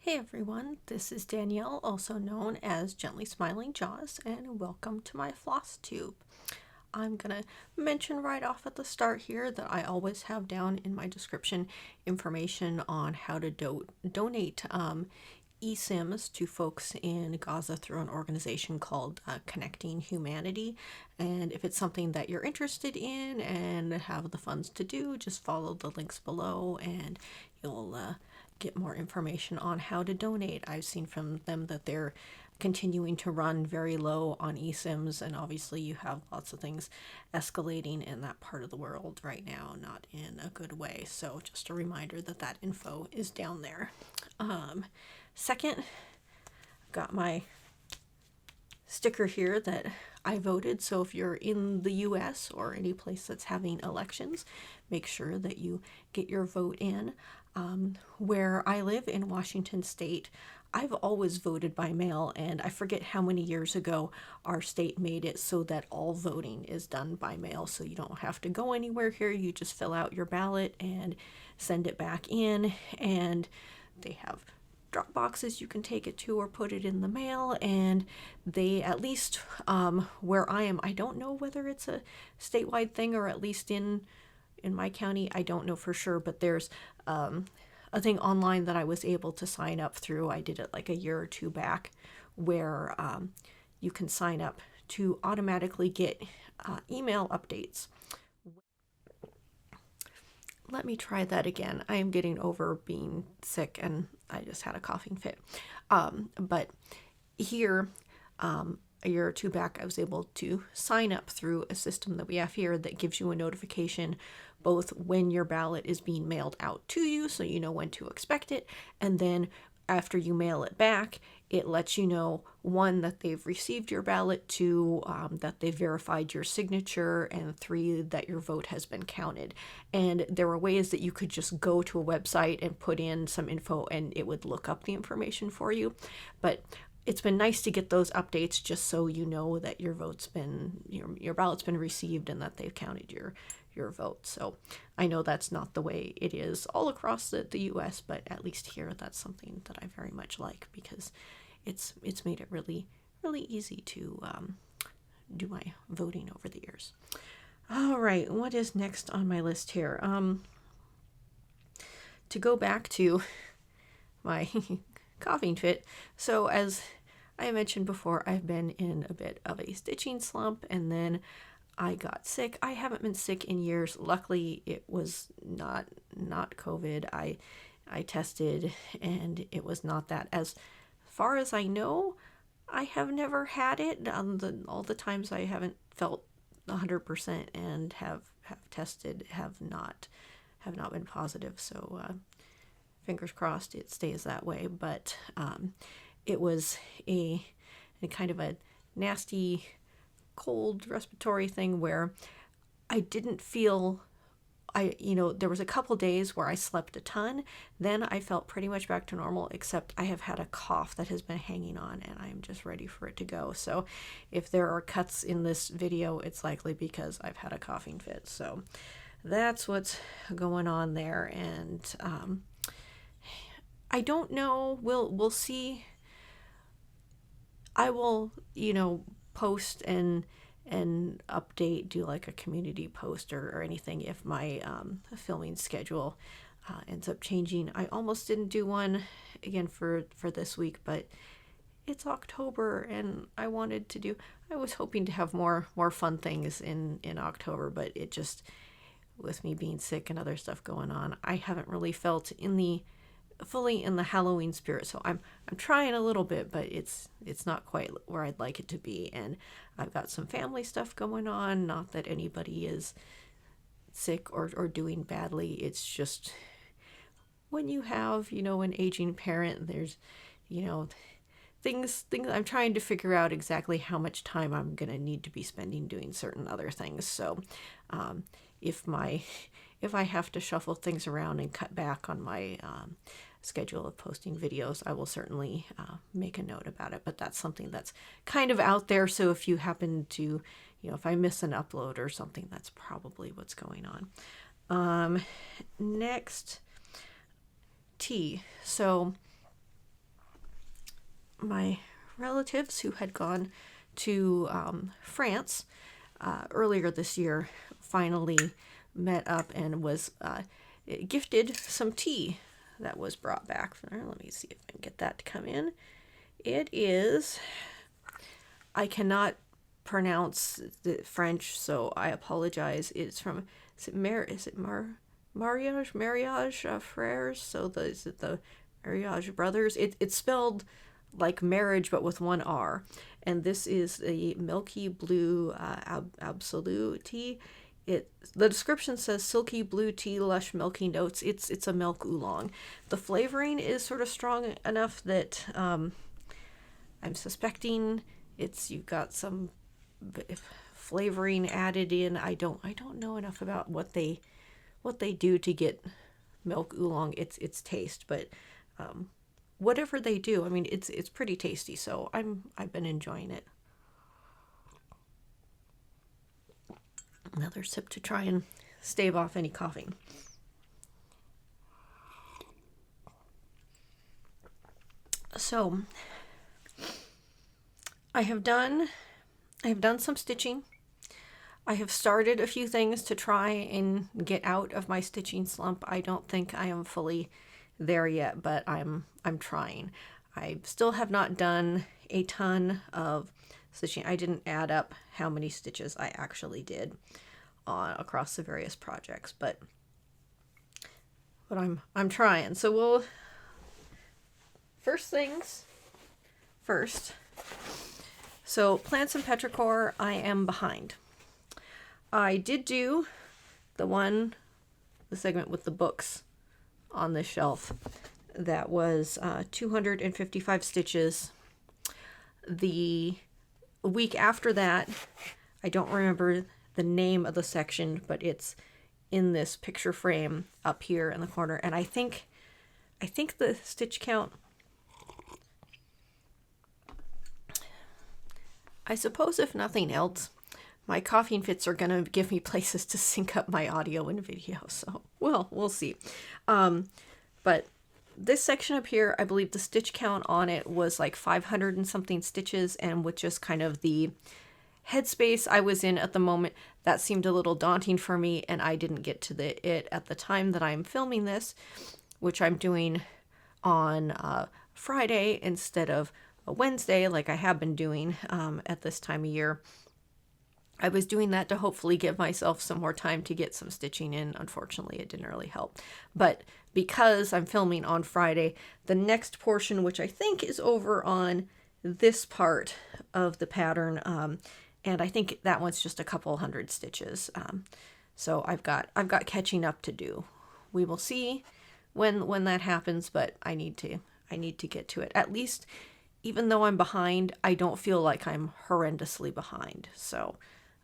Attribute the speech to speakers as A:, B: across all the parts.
A: Hey everyone, this is Danielle, also known as Gently Smiling Jaws, and welcome to my Flosstube. I'm gonna mention right off at the start here that I always have down in my description information on how to donate eSIMs to folks in Gaza through an organization called Connecting Humanity. And if it's something that you're interested in and have the funds to do, just follow the links below and you'll get more information on how to donate. I've seen from them that they're continuing to run very low on eSIMs, and obviously you have lots of things escalating in that part of the world right now, not in a good way. So just a reminder that that info is down there. Second, I've got my sticker here that I voted. So if you're in the US or any place that's having elections, make sure that you get your vote in. Where I live in Washington State, I've always voted by mail, and I forget how many years ago our state made it so that all voting is done by mail, so you don't have to go anywhere here. You just fill out your ballot and send it back in, and they have drop boxes you can take it to or put it in the mail. And they, at least where I am, I don't know whether it's a statewide thing or at least in my county, I don't know for sure, but there's a thing online that I was able to sign up through. I did it like a year or two back, where you can sign up to automatically get email updates. Let me try that again. I am getting over being sick and I just had a coughing fit. But here, a year or two back, I was able to sign up through a system that we have here that gives you a notification both when your ballot is being mailed out to you, so you know when to expect it, and then after you mail it back, it lets you know, one, that they've received your ballot, two, that they've verified your signature, and three, that your vote has been counted. And there were ways that you could just go to a website and put in some info and it would look up the information for you. But it's been nice to get those updates just so you know that your vote's been, your ballot's been received and that they've counted your vote. So I know that's not the way it is all across the US, but at least here that's something that I very much like, because it's made it really easy to do my voting over the years. All right, what is next on my list here? To go back to my coughing fit. So as I mentioned before, I've been in a bit of a stitching slump, and then I got sick. I haven't been sick in years. Luckily, it was not COVID. I tested and it was not that. As far as I know, I have never had it. All the times I haven't felt 100% and have tested have not been positive. So fingers crossed it stays that way. But it was a kind of a nasty cold respiratory thing where I didn't feel, there was a couple days where I slept a ton. Then I felt pretty much back to normal, except I have had a cough that has been hanging on and I'm just ready for it to go. So if there are cuts in this video, it's likely because I've had a coughing fit. So that's what's going on there. And I don't know, we'll see. I will, post and update, do like a community post or anything if my filming schedule ends up changing. I almost didn't do one again for this week, but it's October and I was hoping to have more fun things in October, but it just, with me being sick and other stuff going on, I haven't really felt fully in the Halloween spirit. So I'm trying a little bit, but it's not quite where I'd like it to be. And I've got some family stuff going on. Not that anybody is sick or doing badly. It's just when you have, an aging parent, there's, things I'm trying to figure out exactly how much time I'm going to need to be spending doing certain other things. So if I have to shuffle things around and cut back on my schedule of posting videos, I will certainly make a note about it. But that's something that's kind of out there. So if you happen to, if I miss an upload or something, that's probably what's going on. Next, tea. So my relatives who had gone to France earlier this year finally met up and was gifted some tea that was brought back. Let me see if I can get that to come in. It is, I cannot pronounce the French, so I apologize. It's from, Mariage Frères? So is it the Mariage Brothers? It's spelled like marriage, but with one R. And this is the milky blue absolute tea. The description says silky blue tea, lush milky notes. It's a milk oolong. The flavoring is sort of strong enough that I'm suspecting you've got some flavoring added in. I don't know enough about what they do to get milk oolong its taste, but whatever they do, I mean, it's pretty tasty. So I've been enjoying it. Another sip to try and stave off any coughing. So I have done some stitching. I have started a few things to try and get out of my stitching slump. I don't think I am fully there yet, but I'm trying. I still have not done a ton of stitching. I didn't add up how many stitches I actually did across the various projects, but I'm trying. So first things first. So plants and petrichor, I am behind. I did do the segment with the books on the shelf. That was 255 stitches. The week after that, I don't remember the name of the section, but it's in this picture frame up here in the corner. And I think the stitch count, I suppose if nothing else, my coughing fits are going to give me places to sync up my audio and video. So, well, we'll see. But this section up here, I believe the stitch count on it was like 500 and something stitches, and with just kind of the headspace I was in at the moment, that seemed a little daunting for me, and I didn't get to it at the time that I'm filming this, which I'm doing on Friday instead of a Wednesday like I have been doing at this time of year. I was doing that to hopefully give myself some more time to get some stitching in. Unfortunately, it didn't really help. But because I'm filming on Friday, the next portion, which I think is over on this part of the pattern, and I think that one's just a couple hundred stitches. So I've got catching up to do. We will see when that happens, but I need to get to it. At least, even though I'm behind, I don't feel like I'm horrendously behind. So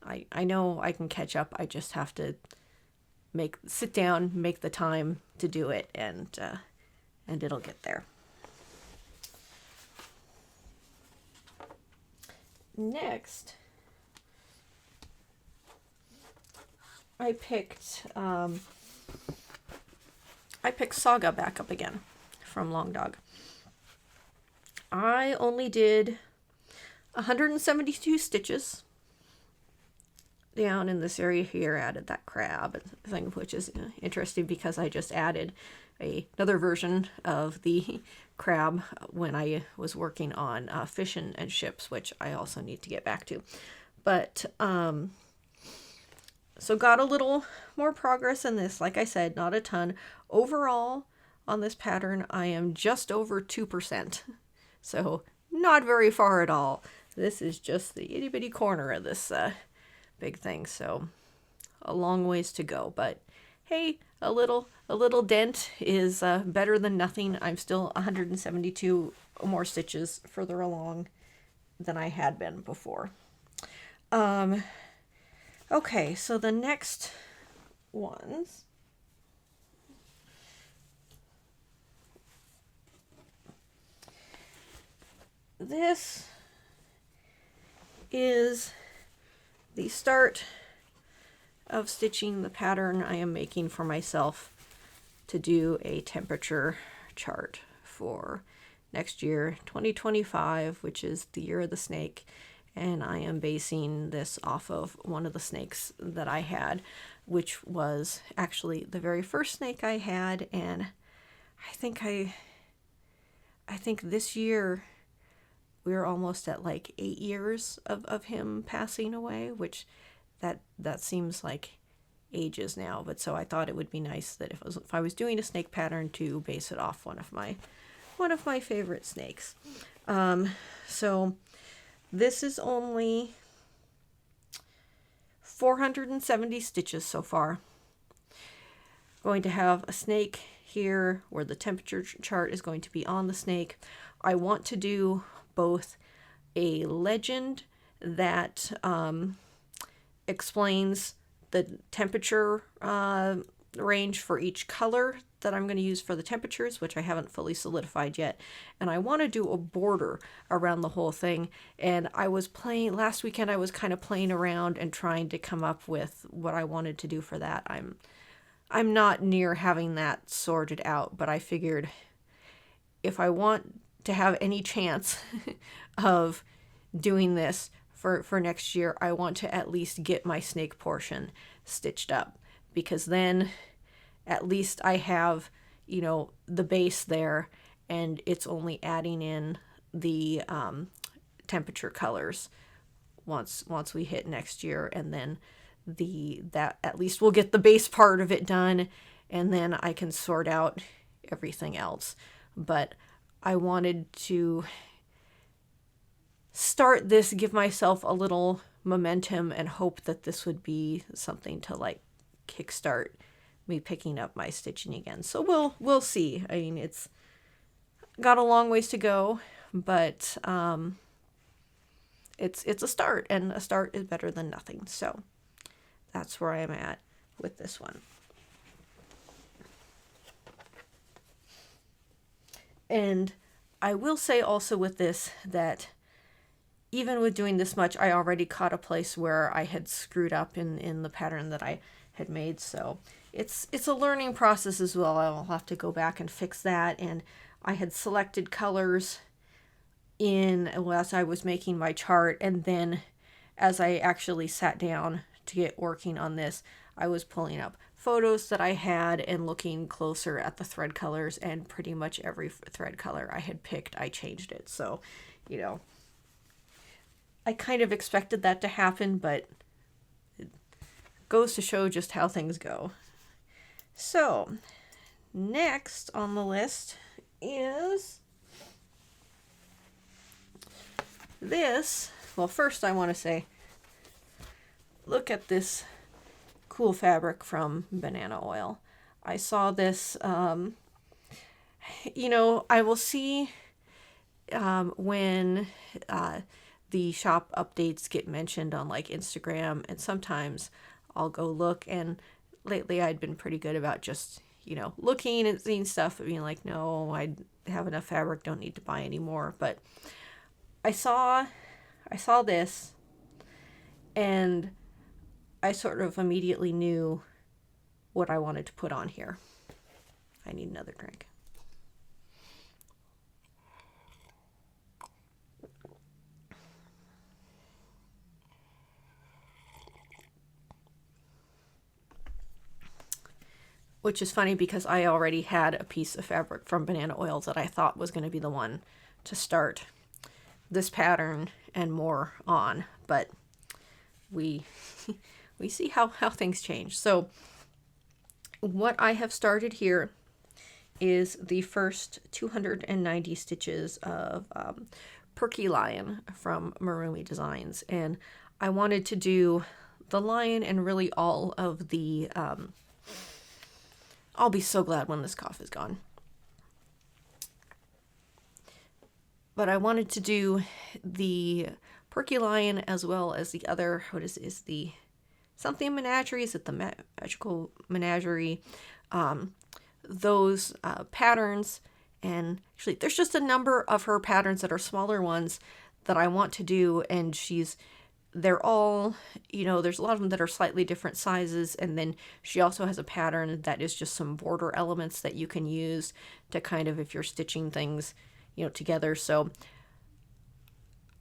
A: I know I can catch up. I just have to sit down, make the time to do it, and it'll get there. Next, I picked SAGA back up again from Long Dog. I only did 172 stitches down in this area here. Added that crab thing, which is interesting because I just added another version of the crab when I was working on fish and ships, which I also need to get back to. But so got a little more progress in this. Like I said, not a ton. Overall on this pattern, I am just over 2%. So not very far at all. This is just the itty bitty corner of this big thing. So a long ways to go, but hey, a little dent is better than nothing. I'm still 172 more stitches further along than I had been before. Okay, so the next ones. This is the start of stitching the pattern I am making for myself to do a temperature chart for next year, 2025, which is the year of the snake. And I am basing this off of one of the snakes that I had, which was actually the very first snake I had. And I think this year we're almost at like 8 years of him passing away, which that seems like ages now. But so I thought it would be nice that if I was doing a snake pattern, to base it off one of my favorite snakes. So this is only 470 stitches so far. Going to have a snake here where the temperature chart is going to be on the snake. I want to do both a legend that explains the temperature range for each color that I'm going to use for the temperatures, which I haven't fully solidified yet. And I want to do a border around the whole thing. And I was playing, last weekend I was kind of playing around and trying to come up with what I wanted to do for that. I'm not near having that sorted out, but I figured if I want to have any chance of doing this for next year, I want to at least get my snake portion stitched up, because then at least I have, the base there, and it's only adding in the temperature colors once we hit next year, and then that at least we'll get the base part of it done, and then I can sort out everything else. But I wanted to start this, give myself a little momentum, and hope that this would be something to like kickstart me picking up my stitching again. So we'll see. I mean, it's got a long ways to go, but it's a start, and a start is better than nothing. So that's where I am at with this one. And I will say also with this that even with doing this much, I already caught a place where I had screwed up in the pattern that I had made. So it's a learning process as well. I'll have to go back and fix that. And I had selected colors as I was making my chart, and then as I actually sat down to get working on this, I was pulling up photos that I had and looking closer at the thread colors, and pretty much every thread color I had picked, I changed it. So, I kind of expected that to happen, but it goes to show just how things go. So, next on the list is this. Well, first I want to say, look at this cool fabric from Banana Oil. I saw this, I will see when the shop updates get mentioned on like Instagram, and sometimes I'll go look, and lately I'd been pretty good about just, looking and seeing stuff, but being like, no, I have enough fabric, don't need to buy any more. But I saw this, and I sort of immediately knew what I wanted to put on here. I need another drink. Which is funny because I already had a piece of fabric from Banana Oil that I thought was going to be the one to start this pattern and more on, but we see how things change. So what I have started here is the first 290 stitches of Perky Lion from Marumi Designs, and I wanted to do the lion and really all of the I'll be so glad when this cough is gone. But I wanted to do the Perky Lion as well as the other, is the something menagerie? Is it the magical menagerie? Those patterns, and actually there's just a number of her patterns that are smaller ones that I want to do, and they're all, there's a lot of them that are slightly different sizes, and then she also has a pattern that is just some border elements that you can use to kind of, if you're stitching things, together. So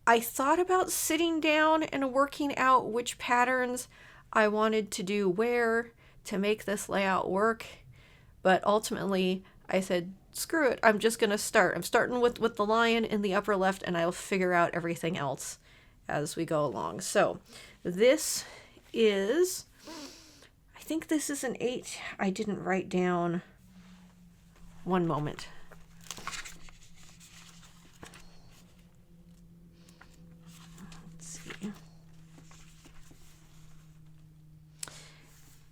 A: I thought about sitting down and working out which patterns I wanted to do where to make this layout work. But ultimately, I said, screw it, I'm just going to start. I'm starting with the lion in the upper left, and I'll figure out everything else as we go along. So this is, I think this is an 8. I didn't write down. One moment.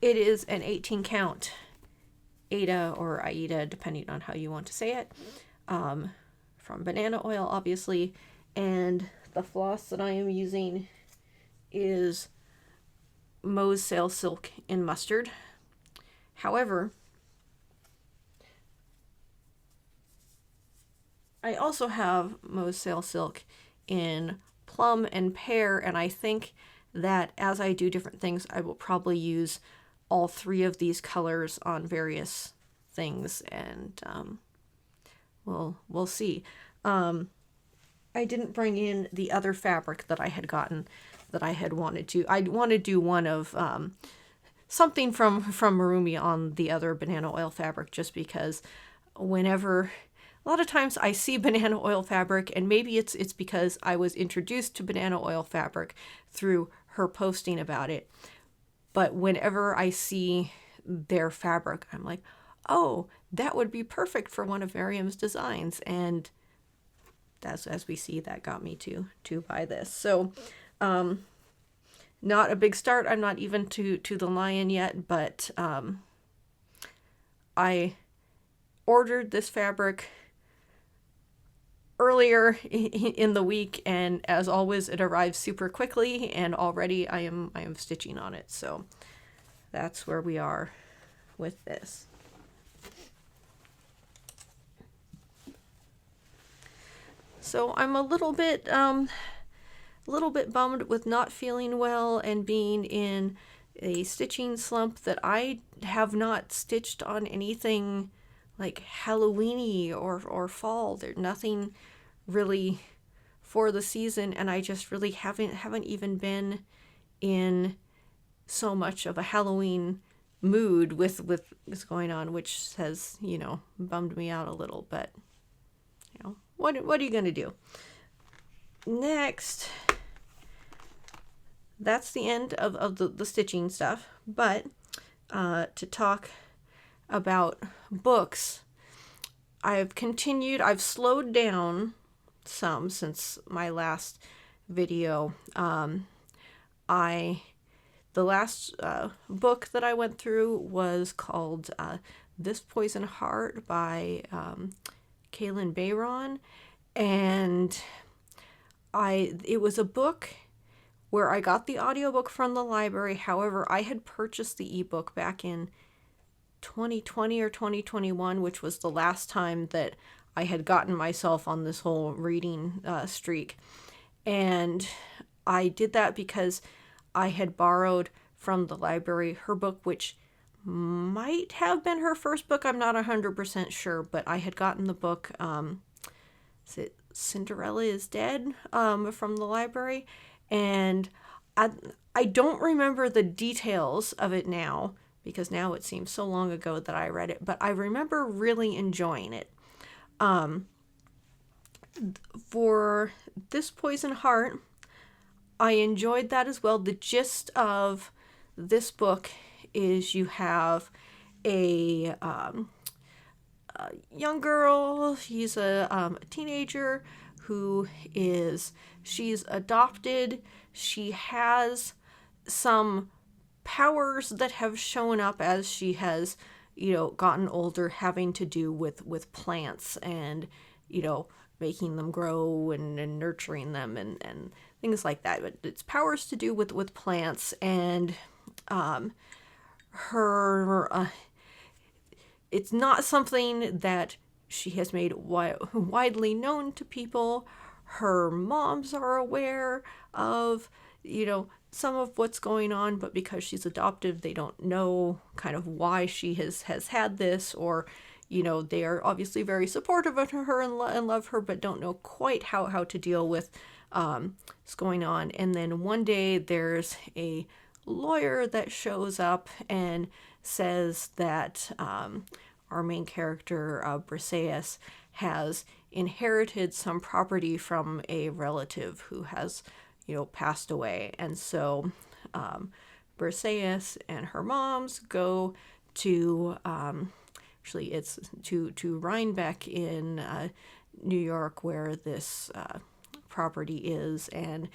A: It is an 18 count Ada or Aida, depending on how you want to say it, from banana oil, obviously. And the floss that I am using is Moe's Sail Silk in mustard. However, I also have Moe's Sail Silk in plum and pear, and I think that as I do different things, I will probably use all 3 of these colors on various things, and we'll see. I didn't bring in the other fabric that I had gotten that I had wanted to. I want to do one of something from Marumi on the other banana oil fabric, just because whenever, a lot of times I see banana oil fabric, and maybe it's because I was introduced to banana oil fabric through her posting about it. But whenever I see their fabric, I'm like, oh, that would be perfect for one of Miriam's designs. And as we see, that got me to buy this. So not a big start. I'm not even to the lion yet, but I ordered this fabric earlier in the week, and as always, it arrived super quickly, and already I am stitching on it. So that's where we are with this. So I'm a little bit bummed with not feeling well and being in a stitching slump that I have not stitched on anything like Halloweeny or fall. There's nothing really for the season, and I just really haven't even been in so much of a Halloween mood with what's going on, which has bummed me out a little. But what are you gonna do? Next, that's the end of the stitching stuff. But to talk about books, I've slowed down some since my last video. The last book that I went through was called This Poison Heart by Kaylin Bayron, and it was a book where I got the audiobook from the library. However, I had purchased the ebook back in 2020 or 2021, which was the last time that I had gotten myself on this whole reading streak. And I did that because I had borrowed from the library her book, which might have been her first book. I'm not 100% sure, but I had gotten the book, is it Cinderella is Dead, from the library. And I don't remember the details of it now, because now it seems so long ago that I read it, but I remember really enjoying it. For This Poison Heart, I enjoyed that as well. The gist of this book is you have a young girl. She's a teenager she's adopted. She has some powers that have shown up as she has, gotten older, having to do with plants and, making them grow and nurturing them and things like that. But it's powers to do with plants, and it's not something that she has made widely known to people. Her moms are aware of, some of what's going on, but because she's adopted, they don't know kind of why she has had this, or, they are obviously very supportive of her and love her, but don't know quite how to deal with what's going on. And then one day there's a lawyer that shows up and says that our main character, Briseis, has inherited some property from a relative who has, passed away. And so Briseis and her moms go to, actually it's to Rhinebeck in New York, where this property is, and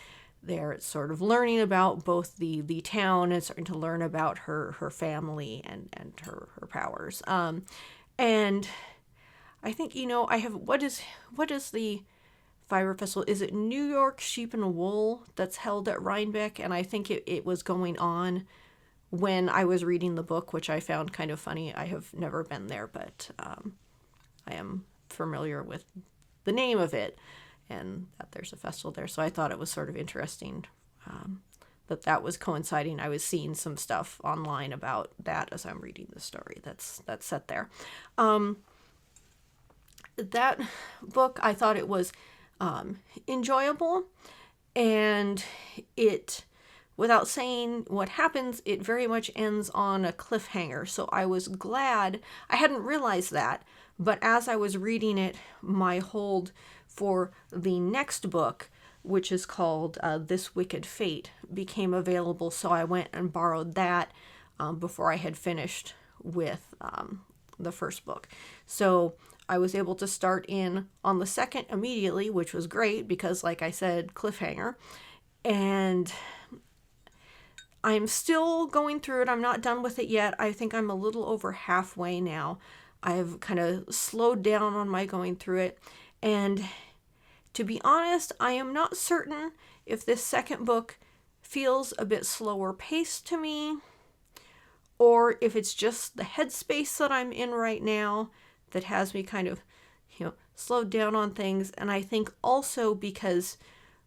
A: they're sort of learning about both the town and starting to learn about her family and her powers. And I think, I have, what is the Fiber Festival? Is it New York Sheep and Wool that's held at Rhinebeck? And I think it was going on when I was reading the book, which I found kind of funny. I have never been there, but I am familiar with the name of it and that there's a festival there. So I thought it was sort of interesting that was coinciding. I was seeing some stuff online about that as I'm reading the story that's set there. That book, I thought it was enjoyable, and it, without saying what happens, it very much ends on a cliffhanger. So I was glad. I hadn't realized that, but as I was reading it, my hold for the next book, which is called This Wicked Fate, became available. So I went and borrowed that before I had finished with the first book. So I was able to start in on the second immediately, which was great because, like I said, cliffhanger. And I'm still going through it. I'm not done with it yet. I think I'm a little over halfway now. I've kind of slowed down on my going through it. And to be honest, I am not certain if this second book feels a bit slower paced to me, or if it's just the headspace that I'm in right now that has me kind of, slowed down on things. And I think also because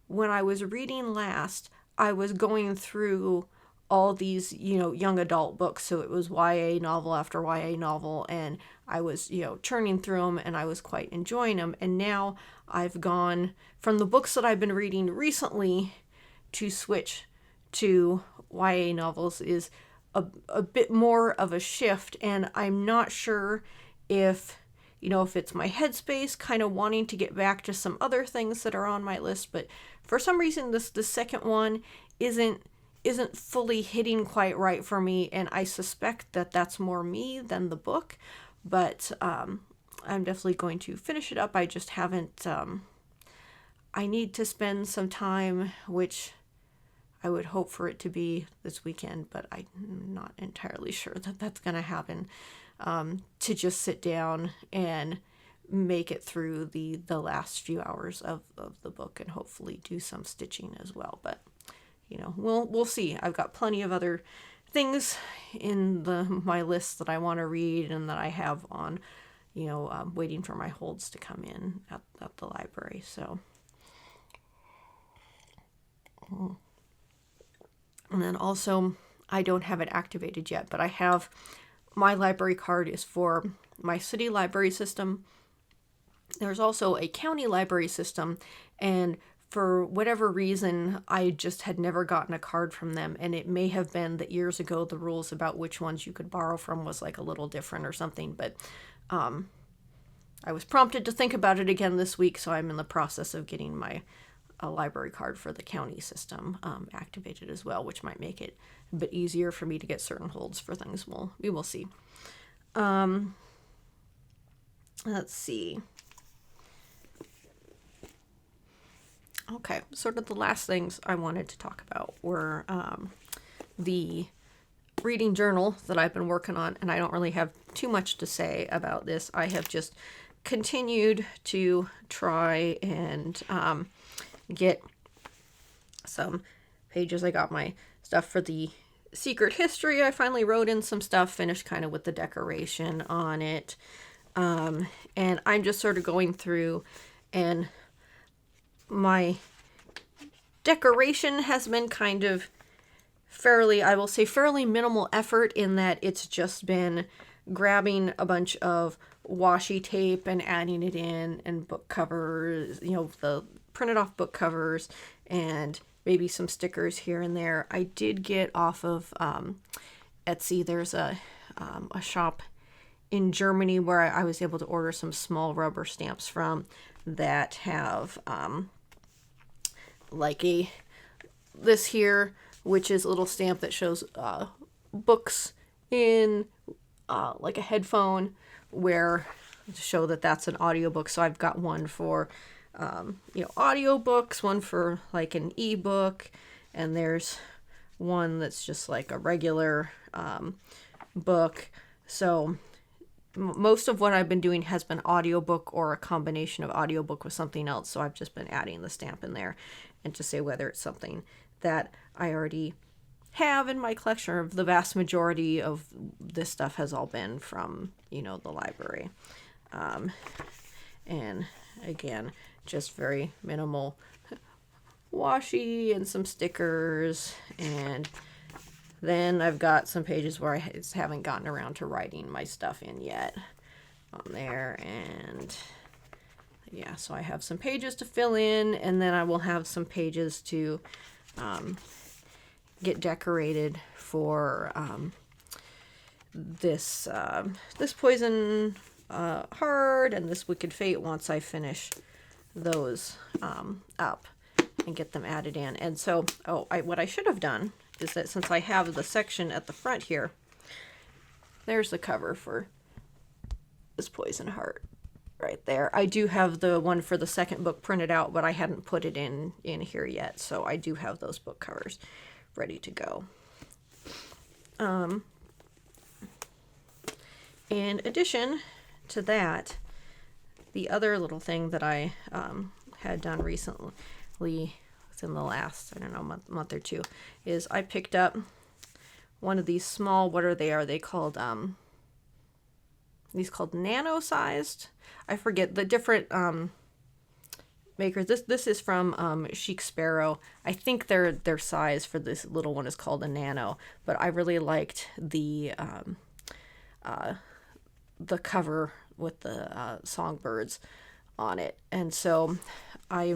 A: when I was reading last, I was going through all these, young adult books. So it was YA novel after YA novel, and I was, churning through them, and I was quite enjoying them. And now I've gone from the books that I've been reading recently to switch to YA novels is a bit more of a shift. And I'm not sure if it's my headspace kind of wanting to get back to some other things that are on my list, but for some reason the second one isn't fully hitting quite right for me, and I suspect that that's more me than the book, but I'm definitely going to finish it up. I just haven't, I need to spend some time, which I would hope for it to be this weekend, but I'm not entirely sure that that's going to happen, to just sit down and make it through the last few hours of the book and hopefully do some stitching as well. But we'll see. I've got plenty of other things in my list that I want to read and that I have on, waiting for my holds to come in at the library. So, and then also I don't have it activated yet, but I have, my library card is for my city library system. There's also a county library system, and for whatever reason, I just had never gotten a card from them, and it may have been that years ago the rules about which ones you could borrow from was like a little different or something, but I was prompted to think about it again this week, so I'm in the process of getting my library card for the county system activated as well, which might make it a bit easier for me to get certain holds for things. We will see. Let's see. Okay, sort of the last things I wanted to talk about were the reading journal that I've been working on, and I don't really have too much to say about this. I have just continued to try and get some pages. I got my stuff for the secret history. I finally wrote in some stuff, finished kind of with the decoration on it. And I'm just sort of going through, and my decoration has been kind of fairly minimal effort in that it's just been grabbing a bunch of washi tape and adding it in, and book covers, the printed off book covers, and maybe some stickers here and there. I did get off of Etsy. There's a shop in Germany where I was able to order some small rubber stamps from that have this here, which is a little stamp that shows books in like a headphone, where to show that that's an audiobook. So I've got one for audiobooks, one for like an ebook, and there's one that's just like a regular book. So most of what I've been doing has been audiobook or a combination of audiobook with something else. So I've just been adding the stamp in there, and to say whether it's something that I already have in my collection, or the vast majority of this stuff has all been from, the library. And again, just very minimal washi and some stickers. And then I've got some pages where I just haven't gotten around to writing my stuff in yet on there. And yeah, so I have some pages to fill in, and then I will have some pages to get decorated for this Poison Heart and this Wicked Fate once I finish those up and get them added in. And so, what I should have done is that since I have the section at the front here, there's the cover for this Poison Heart right there. I do have the one for the second book printed out, but I hadn't put it in here yet, so I do have those book covers ready to go. In addition to that, the other little thing that I had done recently, within the last, month or two, is I picked up one of these small, what are they? Are they called, these called nano-sized? I forget the different makers. This is from Chic Sparrow. I think their size for this little one is called a nano, but I really liked the cover with the songbirds on it, and so I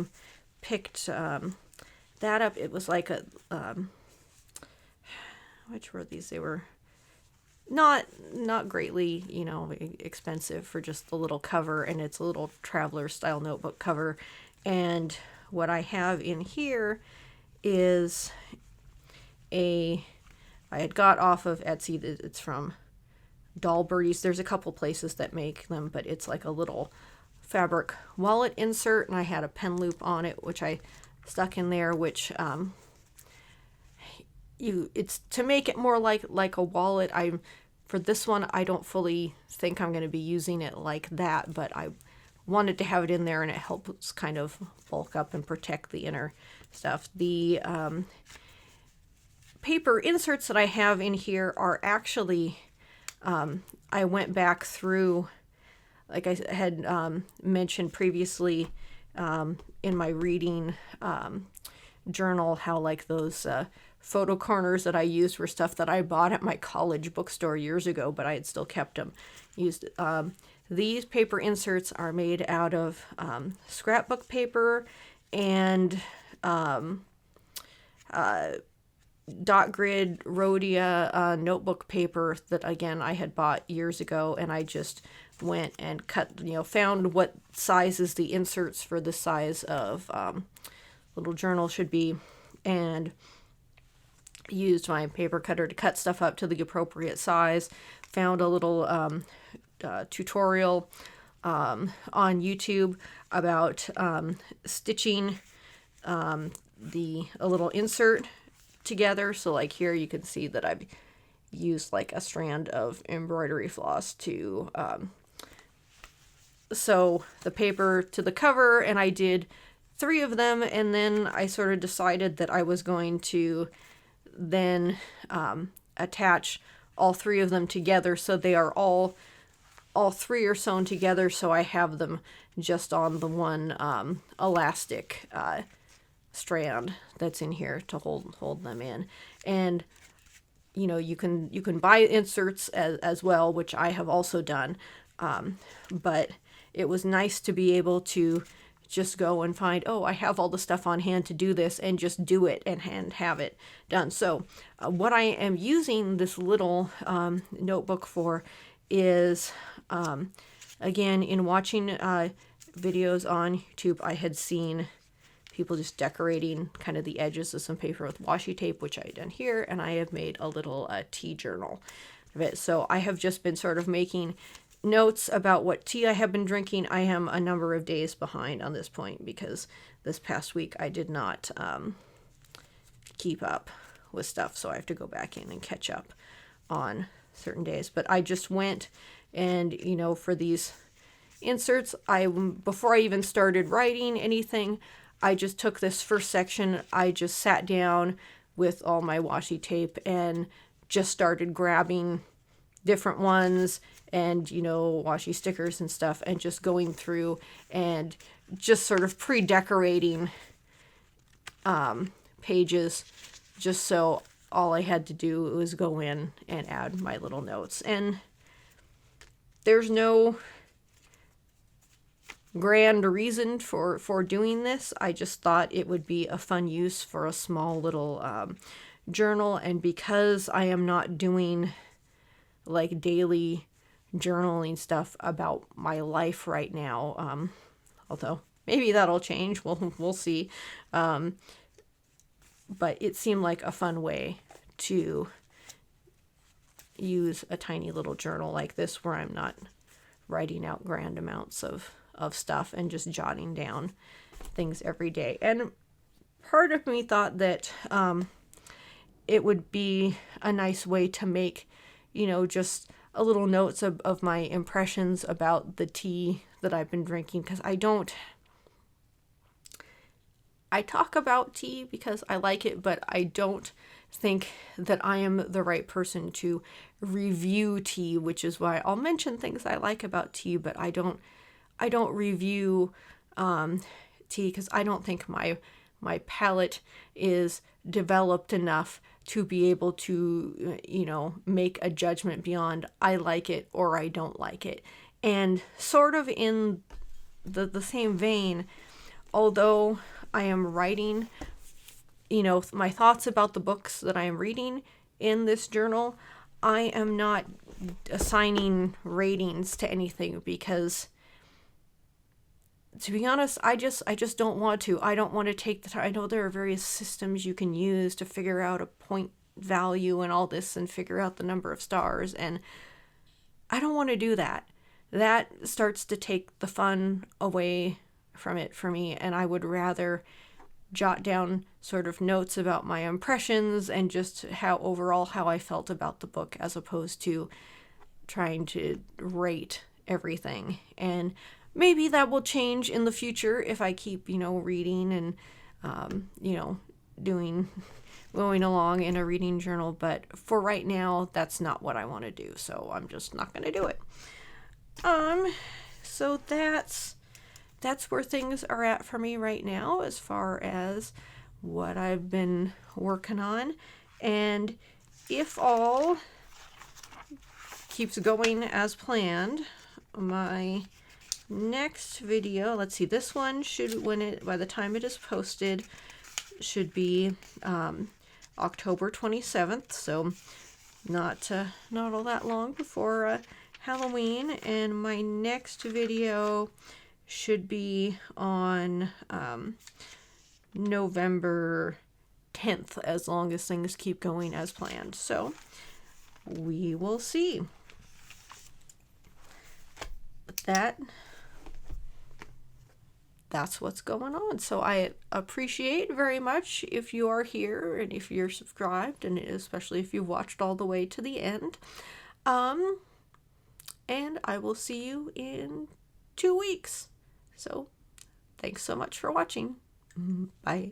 A: picked that up. It was like a which were these? They were not greatly, expensive for just the little cover, and it's a little traveler style notebook cover. And what I have in here is I had got off of Etsy. It's from Doll Birdies. There's a couple places that make them, but it's like a little fabric wallet insert, and I had a pen loop on it, which I stuck in there, which it's to make it more like a wallet. For this one, I don't fully think I'm going to be using it like that, but I wanted to have it in there, and it helps kind of bulk up and protect the inner stuff. The paper inserts that I have in here are actually, I went back through, like I had mentioned previously in my reading journal, how like those photo corners that I used were stuff that I bought at my college bookstore years ago, but I had still kept them used. These paper inserts are made out of scrapbook paper and dot grid Rhodia notebook paper that, again, I had bought years ago, and I just went and cut, found what sizes the inserts for the size of little journal should be, and used my paper cutter to cut stuff up to the appropriate size. Found a little tutorial on YouTube about stitching a little insert together. So like here you can see that I've used like a strand of embroidery floss to sew the paper to the cover, and I did 3 of them, and then I sort of decided that I was going to then attach all 3 of them together, so they are all 3 are sewn together, so I have them just on the one elastic strand that's in here to hold them in. And you know, you can buy inserts as well, which I have also done. But it was nice to be able to just go and find, oh, I have all the stuff on hand to do this, and just do it and have it done. So what I am using this little notebook for is, again, in watching videos on YouTube, I had seen people just decorating kind of the edges of some paper with washi tape, which I done here, and I have made a little tea journal of it. So I have just been sort of making notes about what tea I have been drinking. I am a number of days behind on this point because this past week I did not keep up with stuff, so I have to go back in and catch up on certain days. But I just went and, you know, for these inserts, before I even started writing anything, I just took this first section. I just sat down with all my washi tape and just started grabbing different ones and, you know, washi stickers and stuff, and just going through and just sort of pre-decorating pages, just so all I had to do was go in and add my little notes. And there's no grand reason for doing this. I just thought it would be a fun use for a small little journal. And because I am not doing like daily journaling stuff about my life right now, although maybe that'll change, we'll see, but it seemed like a fun way to use a tiny little journal like this, where I'm not writing out grand amounts of stuff and just jotting down things every day. And part of me thought that it would be a nice way to make, you know, just a little notes of my impressions about the tea that I've been drinking, because I talk about tea because I like it, but I don't think that I am the right person to review tea, which is why I'll mention things I like about tea, but I don't review tea, because I don't think my palate is developed enough to be able to, you know, make a judgment beyond I like it or I don't like it. And sort of in the same vein, although I am writing, you know, my thoughts about the books that I am reading in this journal, I am not assigning ratings to anything, because to be honest, I just don't want to. I don't want to take the time. I know there are various systems you can use to figure out a point value and all this and figure out the number of stars, and I don't want to do that. That starts to take the fun away from it for me, and I would rather jot down sort of notes about my impressions and just how I felt about the book, as opposed to trying to rate everything. And maybe that will change in the future if I keep, you know, reading and, you know, going along in a reading journal. But for right now, that's not what I want to do. So I'm just not going to do it. So that's where things are at for me right now, as far as what I've been working on. And if all keeps going as planned, my next video, let's see, this one should, by the time it is posted, should be October 27th, so not all that long before Halloween. And my next video should be on November 10th, as long as things keep going as planned. So we will see. But that's what's going on. So I appreciate very much if you are here and if you're subscribed, and especially if you've watched all the way to the end. And I will see you in 2 weeks. So thanks so much for watching. Bye.